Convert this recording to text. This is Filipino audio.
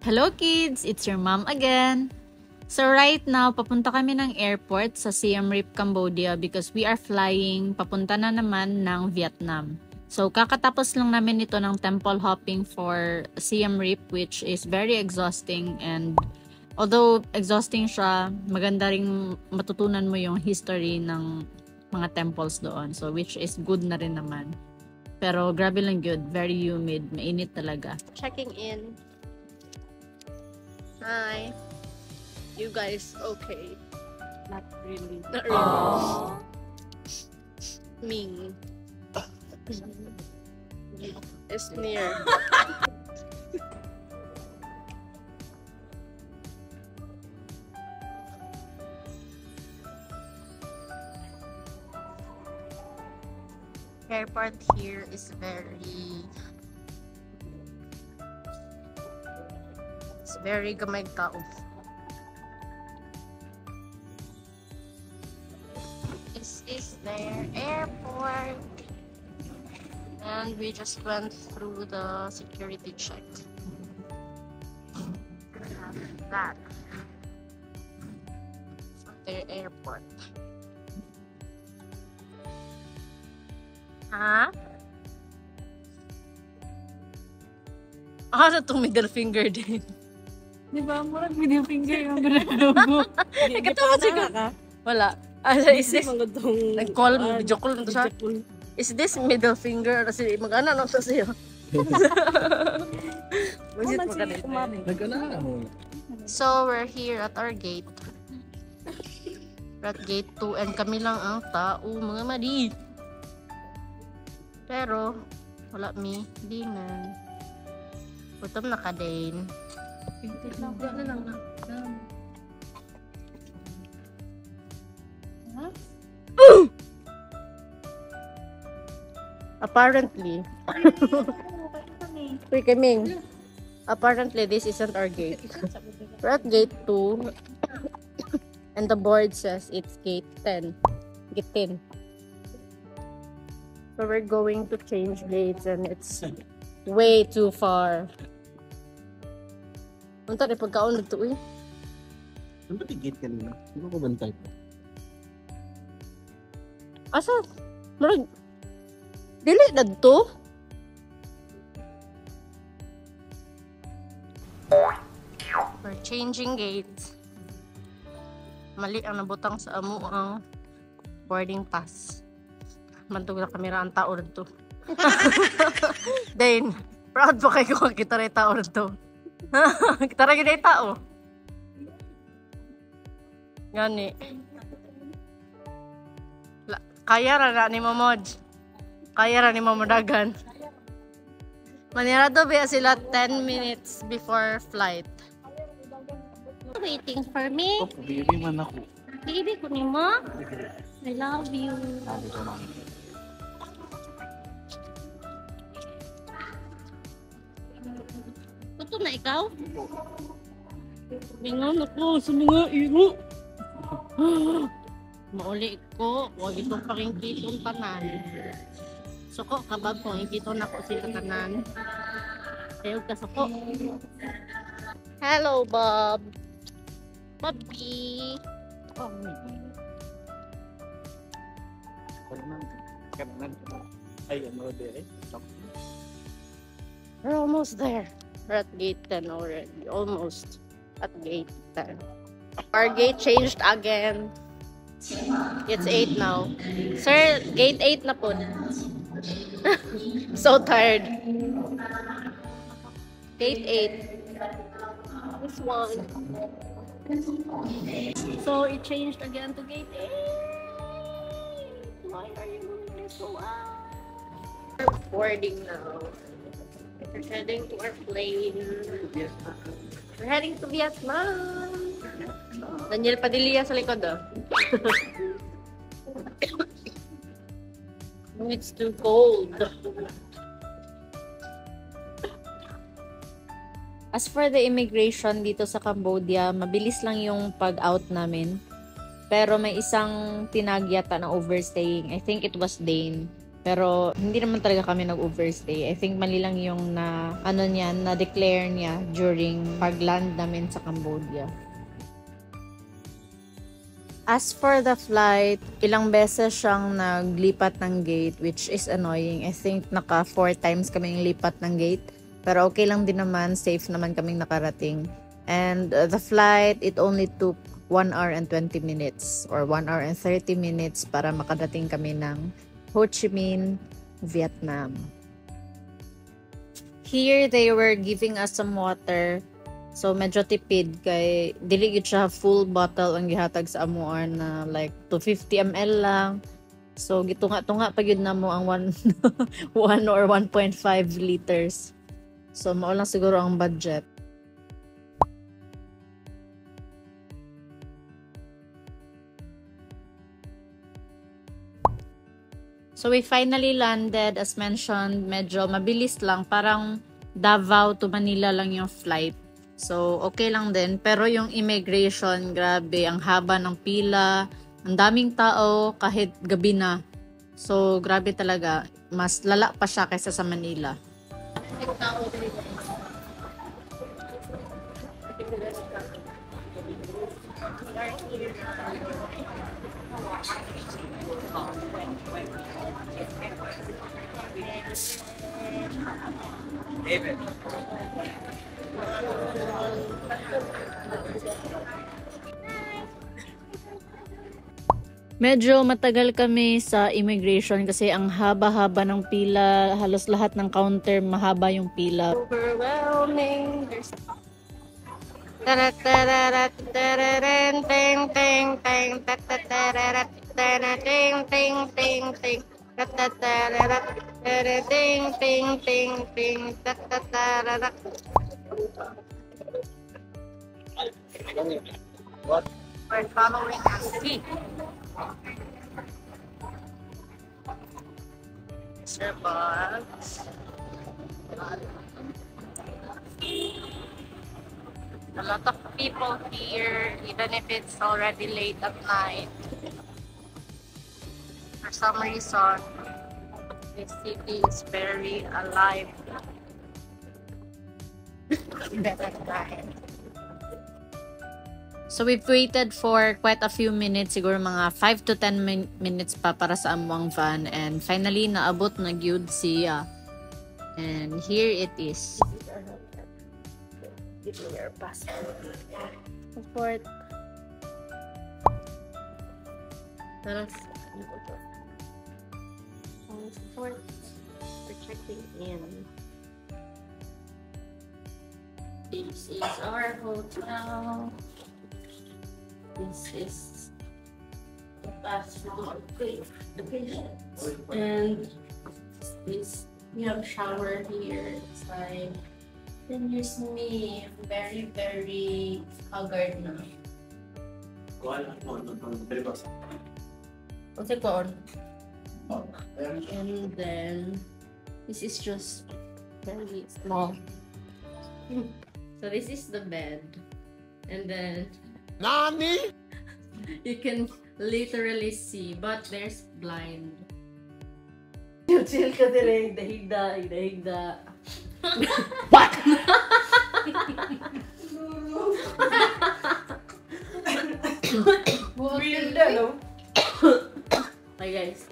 Hello kids! It's your mom again! So right now, papunta kami ng airport sa Siem Reap, Cambodia because we are flying papunta na naman ng Vietnam. So kakatapos lang namin ito ng temple hopping for Siem Reap, which is very exhausting, and although exhausting siya, maganda ring matutunan mo yung history ng mga temples doon. So which is good na rin naman. Pero grabe lang good, very humid, mainit talaga. Checking in. Hi. You guys okay? Not really. Not really. Ming. It's near. Airport here is very gamay tao. This is their airport, and we just went through the security check. That their airport. Ha? Ano itong middle finger din? Di ba? Murag middle finger yung logo. Nagkatawa siguro. Wala. Is this? Nag-call, video call na to siya. Is this middle finger? Kasi mag-ana na to siya. So, we're here at our gate. We're at gate 2 and kami lang ang tao, mga madi. Pero, wala mi dingan. Gutom na ka din. Wala lang na. Apparently. Uy, Kaming. Apparently, this isn't our gate. We're at gate 2. And the board says it's gate 10. Gate 10. So we're going to change gates and it's way too far. Unta rin pagkaon nito eh. Ano ba tigit kanina? Ano ko bantay po? Asa? Marag... Dili na to? We're changing gates. Mali ang nabutang sa amo ang boarding pass. Mantog na kamera ang tao nito. Dane, proud pa kayo kung kita rin tao nito. Kita rin yung tao. Gani. Kaya ra ni Momod. Kaya ra ni Momodagan. Manira to ba sila 10 minutes before flight. Waiting for me. Oh, baby man ako. Baby ko ni mo. I love you. Sabi ko lang. Ito na ikaw? Bingon ako sa mga iro. Mauli ko, huwag itong pakingkitong tanan. Suko, kabag kong ikito na ko sila tanan. Ayaw ka suko. Hello, Bob. Bobby. Kanan. Ay, ano din eh. We're almost there. We're at gate 10 already. Almost at gate 10. Our gate changed again. It's 8 now. Sir, gate 8 na po. So tired. Gate 8. This one. So it changed again to gate 8. Why are you moving so loud? We're boarding now. We're heading to our plane. We're heading to Vietnam. Daniel Padilla sa likod, oh. It's too cold. As for the immigration dito sa Cambodia, mabilis lang yung pag-out namin. Pero may isang tinagyata na overstaying. I think it was Dane. Pero hindi naman talaga kami nag-overstay. I think mali lang yung na-declare niya during pag-land namin sa Cambodia. As for the flight, ilang beses siyang naglipat ng gate, which is annoying. I think naka 4 times kaming lipat ng gate. Pero okay lang din naman, safe naman kaming nakarating. And the flight, it only took 1 hour and 20 minutes or 1 hour and 30 minutes para makadating kami ng Ho Chi Minh, Vietnam. Here, they were giving us some water. So, medyo tipid kay dili gid siya full bottle ang gihatag sa amuar na like 250 ml lang. So, gitunga-tunga pa gyud namo ang 1 or 1.5 liters. So, mao lang siguro ang budget. So, we finally landed. As mentioned, medyo mabilis lang. Parang Davao to Manila lang yung flight. So, okay lang din. Pero yung immigration, grabe. Ang haba ng pila. Ang daming tao kahit gabi na. So, grabe talaga. Mas lala pa siya kaysa sa Manila. Medyo matagal kami sa immigration kasi ang haba-haba ng pila. Halos lahat ng counter mahaba yung pila. Overwhelming. There's we're following our feet. Sir Box. A lot of people here, even if it's already late at night. For some reason, this city is very alive. Better time. So we've waited for quite a few minutes, siguro mga 5 to 10 minutes pa para sa amuang van, and finally naabot na gyud siya. And here it is. Give me your passport. Passport. Passport. We're checking in. This is our hotel. This is the passport location. And this, we have shower here. It's like, then here's me. Very, very haggard na. What's it called? And then, this is just very small. So this is the bed. And then, Nani? you can literally see, but there's blind. Chill ka dire, higda. What? Weird, no? Hi guys.